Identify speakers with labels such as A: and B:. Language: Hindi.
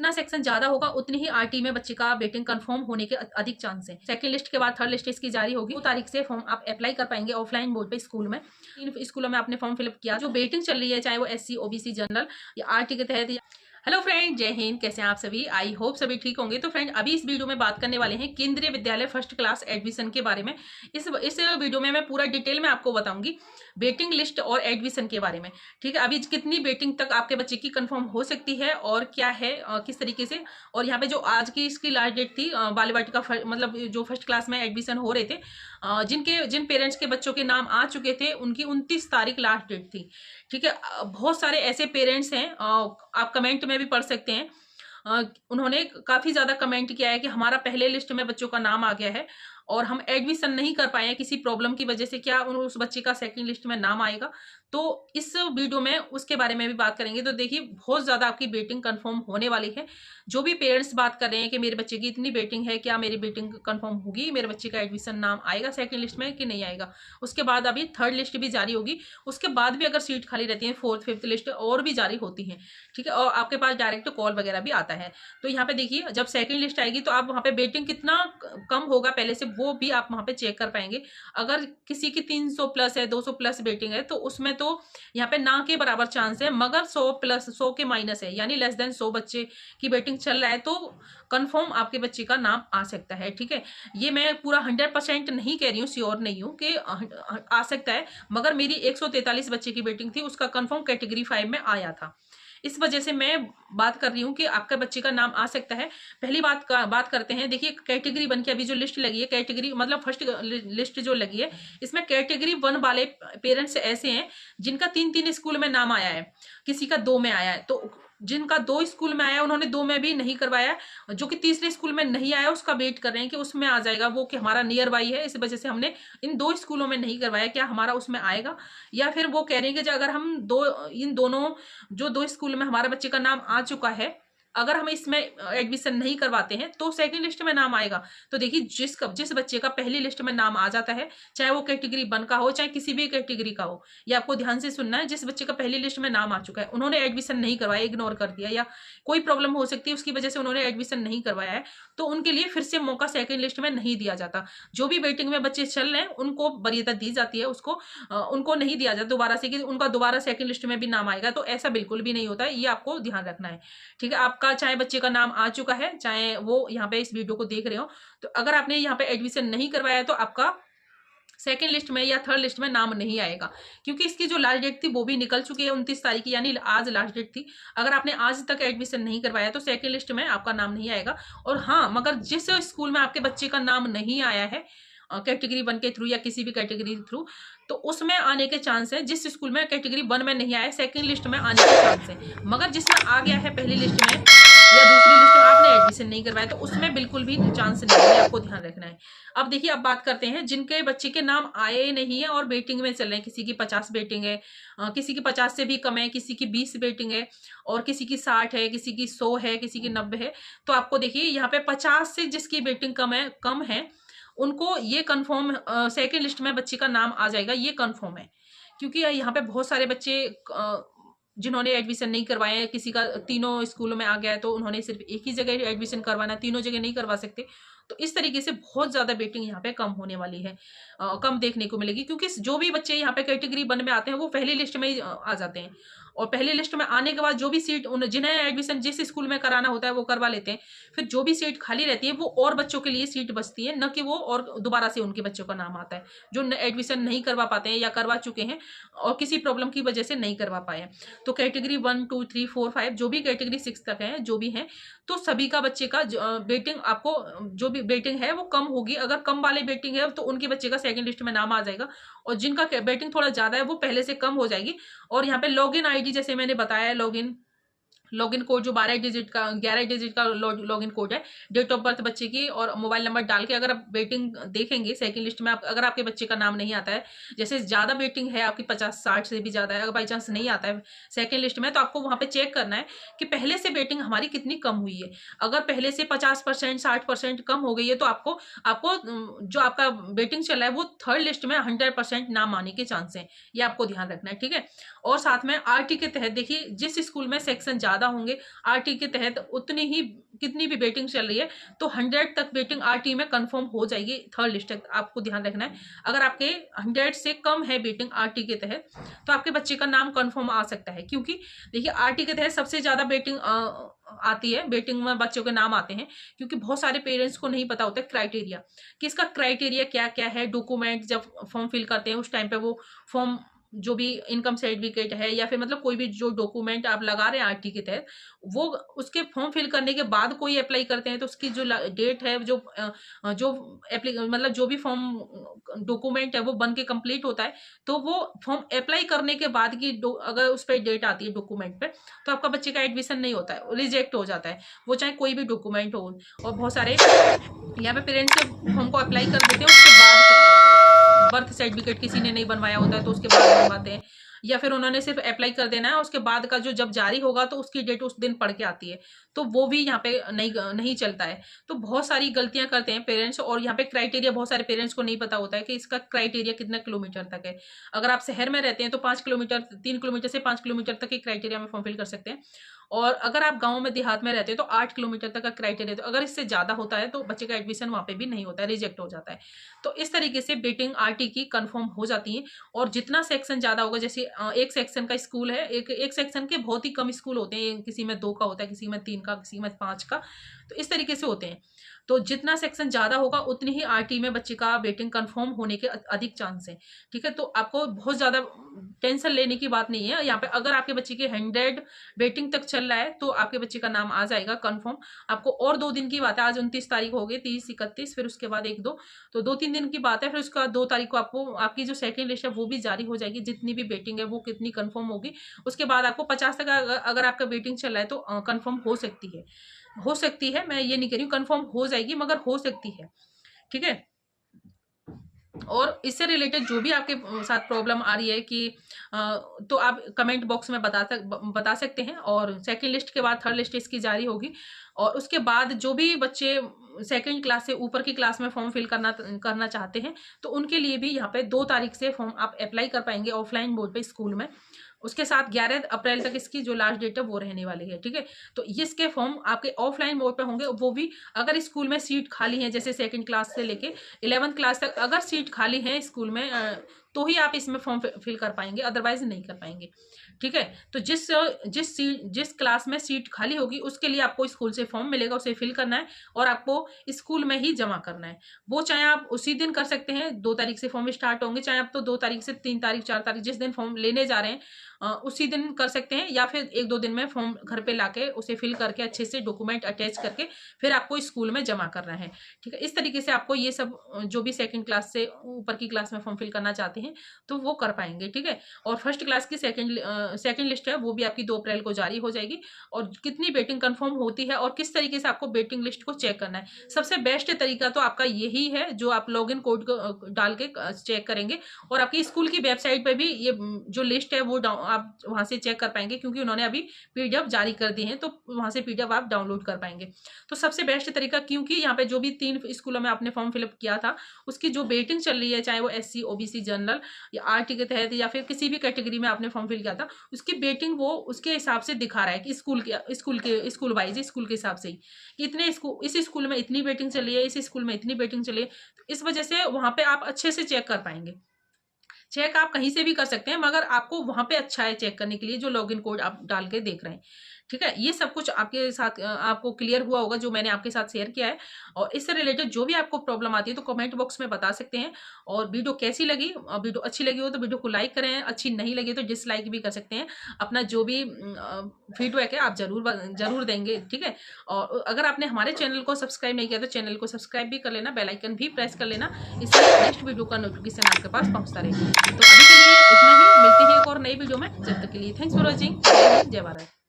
A: जितना सेक्शन ज्यादा होगा उतनी ही आरटी में बच्चे का वेटिंग कंफर्म होने के अधिक चांस है। सेकंड लिस्ट के बाद थर्ड लिस्ट इसकी जारी होगी, 2 तारीख से फॉर्म आप अप्लाई कर पाएंगे ऑफलाइन मोड पे स्कूल में। 3 स्कूलों में आपने फॉर्म फिलअप किया, जो वेटिंग चल रही है चाहे वो SC OBC जनरल या आरटी के तहत। हेलो फ्रेंड, जय हिंद। कैसे हैं आप सभी? आई होप सभी ठीक होंगे। तो फ्रेंड, अभी इस वीडियो में बात करने वाले हैं केंद्रीय विद्यालय फर्स्ट क्लास एडमिशन के बारे में। इस वीडियो में मैं पूरा डिटेल में आपको बताऊंगी वेटिंग लिस्ट और एडमिशन के बारे में। ठीक है, अभी कितनी वेटिंग तक आपके बच्चे की कंफर्म हो सकती है और क्या है किस तरीके से। और यहाँ पे जो आज की इसकी लास्ट डेट थी बाल वाटिका मतलब जो फर्स्ट क्लास में एडमिशन हो रहे थे, जिन पेरेंट्स के बच्चों के नाम आ चुके थे उनकी 29 तारीख लास्ट डेट थी। ठीक है, बहुत सारे ऐसे पेरेंट्स हैं, आप कमेंट में भी पढ़ सकते हैं, उन्होंने काफी ज्यादा कमेंट किया है कि हमारा पहले लिस्ट में बच्चों का नाम आ गया है और हम एडमिशन नहीं कर पाए हैं किसी प्रॉब्लम की वजह से, क्या उस बच्चे का सेकंड लिस्ट में नाम आएगा? तो इस वीडियो में उसके बारे में भी बात करेंगे। तो देखिए, बहुत ज्यादा आपकी वेटिंग कंफर्म होने वाली है। जो भी पेरेंट्स बात कर रहे हैं कि मेरे बच्चे की इतनी वेटिंग है, क्या मेरी वेटिंग कंफर्म होगी, मेरे बच्चे का एडमिशन नाम आएगा सेकंड लिस्ट में कि नहीं आएगा। उसके बाद अभी थर्ड लिस्ट भी जारी होगी, उसके बाद भी अगर सीट खाली रहती है फोर्थ फिफ्थ लिस्ट और भी जारी होती है। ठीक है, और आपके पास डायरेक्ट कॉल वगैरह भी आता है। तो यहाँ पे देखिए, जब सेकंड लिस्ट आएगी तो आप वहाँ पे वेटिंग कितना कम होगा पहले से, वो भी आप वहाँ पे चेक कर पाएंगे। अगर किसी की 300 प्लस है, 200 प्लस वेटिंग है, तो उसमें तो यहाँ पे ना के बराबर चांस है, मगर 100 प्लस 100 के माइनस है, यानी लेस देन 100 बच्चे की वेटिंग चल रहा है तो कंफर्म आपके बच्चे का नाम आ सकता है। ठीक है, ये मैं पूरा 100% नहीं कह रही हूँ, श्योर नहीं हूँ कि आ सकता है, मगर मेरी 143 बच्चे की वेटिंग थी, उसका कंफर्म कैटेगरी 5 में आया था। इस वजह से मैं बात कर रही हूँ कि आपका बच्चे का नाम आ सकता है। पहली बात करते हैं। देखिए, कैटेगरी 1 की अभी जो लिस्ट लगी है, कैटेगरी मतलब फर्स्ट लिस्ट जो लगी है, इसमें कैटेगरी 1 वाले पेरेंट्स ऐसे हैं जिनका 3-3 स्कूल में नाम आया है, किसी का 2 में आया है। तो जिनका 2 स्कूल में आया उन्होंने 2 में भी नहीं करवाया, जो कि तीसरे स्कूल में नहीं आया उसका वेट कर रहे हैं कि उसमें आ जाएगा वो, कि हमारा नियर बाई है, इस वजह से हमने इन 2 स्कूलों में नहीं करवाया, क्या हमारा उसमें आएगा? या फिर वो कह रहे हैं कि अगर हम इन दोनों जो 2 स्कूल में हमारे बच्चे का नाम आ चुका है, अगर हम इसमें एडमिशन नहीं करवाते हैं तो सेकंड लिस्ट में नाम आएगा। तो देखिए, जिस बच्चे का पहली लिस्ट में नाम आ जाता है, चाहे वो कैटेगरी 1 का हो चाहे किसी भी कैटेगरी का हो, ये आपको ध्यान से सुनना है। जिस बच्चे का पहली लिस्ट में नाम आ चुका है, उन्होंने एडमिशन नहीं करवाया, इग्नोर कर दिया, या कोई प्रॉब्लम हो सकती है उसकी वजह से उन्होंने एडमिशन नहीं करवाया है, तो उनके लिए फिर से मौका सेकंड लिस्ट में नहीं दिया जाता। जो भी वेटिंग में बच्चे चल रहे हैं उनको वरीयता दी जाती है, उनको नहीं दिया जाता दोबारा से कि उनका दोबारा सेकंड लिस्ट में भी नाम आएगा। तो ऐसा बिल्कुल भी नहीं होता है, ये आपको ध्यान रखना है। ठीक है, आपका चाहे बच्चे का नाम आ चुका है, चाहे वो यहाँ पे इस वीडियो को देख रहे हो, तो अगर आपने यहाँ पे एडमिशन नहीं करवाया है तो आपका सेकंड लिस्ट में या थर्ड लिस्ट में नाम नहीं आएगा, क्योंकि इसकी जो लास्ट डेट थी वो भी निकल चुकी है 29 तारीख की, यानी आज लास्ट डेट थी। अगर आपने आज तक एडमिशन नहीं करवाया तो सेकंड लिस्ट में आपका नाम नहीं आएगा। और हाँ, मगर जिस स्कूल में आपके बच्चे का नाम नहीं आया है कैटेगरी 1 के थ्रू या किसी भी कैटेगरी थ्रू, तो उसमें आने के चांस है। जिस स्कूल में कैटेगरी 1 में नहीं आया, सेकंड लिस्ट में आने के चांस है, मगर जिसमें आ गया है पहली लिस्ट में या दूसरी लिस्ट में आपने एडमिशन नहीं करवाया तो उसमें बिल्कुल भी चांस नहीं है, आपको ध्यान रखना है। अब देखिए, अब बात करते हैं जिनके बच्चे के नाम आए नहीं है और वेटिंग में चल रहे हैं। किसी की 50 वेटिंग है, किसी की 50 से भी कम है, किसी की 20 वेटिंग है, और किसी की 60 है, किसी की 100 है, किसी की 90 है। तो आपको देखिए, यहाँ पे 50 से जिसकी वेटिंग कम है उनको ये कंफर्म सेकंड लिस्ट में बच्चे का नाम आ जाएगा, ये कंफर्म है। क्योंकि यहाँ पे बहुत सारे बच्चे जिन्होंने एडमिशन नहीं करवाए हैं, किसी का तीनों स्कूलों में आ गया है तो उन्होंने सिर्फ एक ही जगह एडमिशन करवाना, तीनों जगह नहीं करवा सकते। तो इस तरीके से बहुत ज्यादा वेटिंग यहाँ पे कम होने वाली है, कम देखने को मिलेगी, क्योंकि जो भी बच्चे यहाँ पे कैटेगरी 1 में आते हैं वो पहली लिस्ट में ही आ जाते हैं, और पहली लिस्ट में आने के बाद जो भी सीट जिन्हें एडमिशन जिस स्कूल में कराना होता है वो करवा लेते हैं। फिर जो भी सीट खाली रहती है वो और बच्चों के लिए सीट बचती है, न कि वो और दोबारा से उनके बच्चों का नाम आता है जो एडमिशन नहीं करवा पाते हैं या करवा चुके हैं और किसी प्रॉब्लम की वजह से नहीं करवा पाए। तो कैटेगरी 1, 2, 3, 4, 5 जो भी कैटेगरी 6 तक है, जो भी है, तो सभी का बच्चे का वेटिंग, आपको जो भी वेटिंग है वो कम होगी। अगर कम वाले वेटिंग है तो उनके बच्चे का सेकंड लिस्ट में नाम आ जाएगा, और जिनका वेटिंग थोड़ा ज्यादा है वो पहले से कम हो जाएगी। और यहाँ पे लॉगिन आईडी, जैसे मैंने बताया, लॉगिन कोड जो 11 डिजिट का लॉगिन कोड है, डेट ऑफ बर्थ बच्चे की और मोबाइल नंबर डाल के अगर आप वेटिंग देखेंगे सेकंड लिस्ट में, अगर आपके बच्चे का नाम नहीं आता है, जैसे ज्यादा वेटिंग है आपकी 50-60 से भी ज्यादा है, अगर बाई चांस नहीं आता है सेकंड लिस्ट में, तो आपको वहां पे चेक करना है कि पहले से वेटिंग हमारी कितनी कम हुई है। अगर पहले से 50%, 60% कम हो गई है तो आपको जो आपका वेटिंग चल रहा है वो थर्ड लिस्ट में 100% नाम आने के चांस है, ये आपको ध्यान रखना है। ठीक है, और साथ में आरटी के तहत देखिए, जिस स्कूल में सेक्शन ज्यादा ज़्यादा होंगे आरटी के तहत, उतनी ही कितनी भी बेटिंग चल रही है तो 100 तक बेटिंग आरटी में कंफर्म हो जाएगी थर्ड लिस्ट तक। आपको ध्यान रखना है, अगर आपके 100 से कम है बेटिंग आरटी के तहत तो आपके बच्चे का नाम कंफर्म आ सकता है। क्योंकि देखिए आरटी के तहत सबसे ज़्यादा बेटिंग आती है, बेटिंग में बच्चों के नाम आते हैं, क्योंकि बहुत सारे पेरेंट्स को नहीं पता होता है क्राइटेरिया कि इसका क्राइटेरिया क्या क्या है। डॉक्यूमेंट जब फॉर्म फिल करते हैं उस टाइम पे वो फॉर्म जो भी इनकम सर्टिफिकेट है या फिर मतलब कोई भी जो डॉक्यूमेंट आप लगा रहे हैं आरटी के तहत, वो उसके फॉर्म फिल करने के बाद कोई अप्लाई करते हैं तो उसकी जो डेट है, जो मतलब जो भी फॉर्म डॉक्यूमेंट है वो बन के कंप्लीट होता है, तो वो फॉर्म अप्लाई करने के बाद की अगर उस पर डेट आती है डॉक्यूमेंट पे तो आपका बच्चे का एडमिशन नहीं होता है, रिजेक्ट हो जाता है, वो चाहे कोई भी डॉक्यूमेंट हो। और बहुत सारे यहाँ पे पेरेंट्स फॉर्म को अप्लाई कर देते हैं, उसके बाद बर्थ सर्टिफिकेट किसी ने नहीं बनवाया होता है तो उसके बाद बनवाते हैं, या फिर उन्होंने सिर्फ अप्लाई कर देना है, उसके बाद का जो जब जारी होगा तो उसकी डेट उस दिन पढ़ के आती है, तो वो भी यहाँ पे नहीं चलता है। तो बहुत सारी गलतियां करते हैं पेरेंट्स, और यहाँ पे क्राइटेरिया बहुत सारे पेरेंट्स को नहीं पता होता है कि इसका क्राइटेरिया कितना किलोमीटर तक है। अगर आप शहर में रहते हैं तो 5 किलोमीटर, 3 किलोमीटर से 5 किलोमीटर तक के क्राइटेरिया में फॉर्म फिल कर सकते हैं, और अगर आप गांव में देहात में रहते हैं तो 8 किलोमीटर तक का क्राइटेरिया। तो अगर इससे ज्यादा होता है तो बच्चे का एडमिशन वहां पे भी नहीं होता है, रिजेक्ट हो जाता है। तो इस तरीके से बेटिंग आरटी की कंफर्म हो जाती है। और जितना सेक्शन ज्यादा होगा, जैसे एक सेक्शन का स्कूल है, एक सेक्शन के बहुत ही कम स्कूल होते हैं, किसी में 2 का होता है, किसी में 3 का, किसी में 5 का, तो इस तरीके से होते हैं। तो जितना सेक्शन ज्यादा होगा उतनी ही आरटी में बच्चे का बेटिंग कंफर्म होने के अधिक चांस है। ठीक है, तो आपको बहुत ज्यादा टेंशन लेने की बात नहीं है यहाँ पे। अगर आपके बच्चे के 100 बेटिंग तक चल रहा है तो आपके बच्चे का नाम आ जाएगा कंफर्म। आपको और 2 दिन की बात है, आज 29 तारीख हो गई, 30, 31, फिर उसके बाद 1, 2, तो 2-3 दिन की बात है। फिर उसके बाद 2 तारीख को आपको आपकी जो सेकंड लिस्ट है वो भी जारी हो जाएगी, जितनी भी बेटिंग है वो कितनी कंफर्म होगी। उसके बाद आपको 50 तक अगर आपका बेटिंग चल रहा है तो कंफर्म हो सकती है, मैं ये नहीं कह रही हूँ कंफर्म हो जाएगी, मगर हो सकती है। ठीक है, और इससे रिलेटेड जो भी आपके साथ प्रॉब्लम आ रही है कि तो आप कमेंट बॉक्स में बता सकते हैं। और सेकंड लिस्ट के बाद थर्ड लिस्ट इसकी जारी होगी, और उसके बाद जो भी बच्चे सेकंड क्लास से ऊपर की क्लास में फॉर्म फिल करना चाहते हैं तो उनके लिए भी यहाँ पे 2 तारीख से फॉर्म आप अप्लाई कर पाएंगे ऑफलाइन मोड पे स्कूल में। उसके साथ 11 अप्रैल तक इसकी जो लास्ट डेट है वो रहने वाली है। ठीक है, तो इसके फॉर्म आपके ऑफलाइन मोड पे होंगे, वो भी अगर स्कूल में सीट खाली है, जैसे सेकंड क्लास से लेके 11th क्लास तक अगर सीट खाली है स्कूल में तो ही आप इसमें फॉर्म फिल कर पाएंगे, अदरवाइज नहीं कर पाएंगे। ठीक है, तो जिस क्लास में सीट खाली होगी उसके लिए आपको स्कूल से फॉर्म मिलेगा, उसे फिल करना है और आपको स्कूल में ही जमा करना है। वो चाहे आप उसी दिन कर सकते हैं, 2 तारीख से फॉर्म स्टार्ट होंगे, चाहे आप तो 2 तारीख से 3 तारीख 4 तारीख जिस दिन फॉर्म लेने जा रहे हैं उसी दिन कर सकते हैं, या फिर 1-2 दिन में फॉर्म घर पे लाके उसे फिल करके अच्छे से डॉक्यूमेंट अटैच करके फिर आपको स्कूल में जमा करना है। ठीक है, इस तरीके से आपको ये सब जो भी सेकंड क्लास से ऊपर की क्लास में फॉर्म फिल करना चाहते हैं तो वो कर पाएंगे। ठीक है, और फर्स्ट क्लास की सेकंड लिस्ट है वो भी आपकी 2 अप्रैल को जारी हो जाएगी। और कितनी बेटिंग कंफर्म होती है और किस तरीके से आपको बेटिंग लिस्ट को चेक करना है, सबसे बेस्ट तरीका तो आपका यही है, जो आप लॉगिन कोड डाल के चेक करेंगे। और आपकी स्कूल की वेबसाइट पर भी ये जो लिस्ट है वो आप वहां से चेक कर पाएंगे, क्योंकि उन्होंने अभी पीडीएफ जारी कर दी है तो वहां से पीडीएफ आप डाउनलोड कर पाएंगे। तो सबसे बेस्ट तरीका, क्योंकि यहाँ पे जो भी 3 स्कूलों में आपने फॉर्म फिलअप किया था उसकी जो बेटिंग चल रही है, चाहे वो SC OBC जनरल या आरटी के तहत या फिर किसी भी कैटेगरी में आपने फॉर्म फिल किया था, उसकी बेटिंग वो उसके हिसाब से दिखा रहा है कि स्कूल वाइज स्कूल के हिसाब से ही इतने इस स्कूल में इतनी बेटिंग चल रही है, इस स्कूल में इतनी बेटिंग चली है। तो इस वजह से वहां पे आप अच्छे से चेक कर पाएंगे। चेक आप कहीं से भी कर सकते हैं, मगर आपको वहां पे अच्छा है चेक करने के लिए जो लॉगिन कोड आप डाल के देख रहे हैं। ठीक है, ये सब कुछ आपके साथ आपको क्लियर हुआ होगा जो मैंने आपके साथ शेयर किया है। और इससे रिलेटेड जो भी आपको प्रॉब्लम आती है तो कमेंट बॉक्स में बता सकते हैं। और वीडियो कैसी लगी, वीडियो अच्छी लगी हो तो वीडियो को लाइक करें, अच्छी नहीं लगी तो डिसलाइक भी कर सकते हैं। अपना जो भी फीडबैक है आप जरूर देंगे। ठीक है, और अगर आपने हमारे चैनल को सब्सक्राइब नहीं किया तो चैनल को सब्सक्राइब भी कर लेना, बेल आइकन भी प्रेस कर लेना, इससे नेक्स्ट वीडियो का नोटिफिकेशन आपके पास पहुंचता रहेगा। तो अभी के लिए इतना ही, मिलते हैं एक और नई वीडियो में। जब तक के लिए थैंक्स फॉर वॉचिंग। जय हिंद, जय भारत।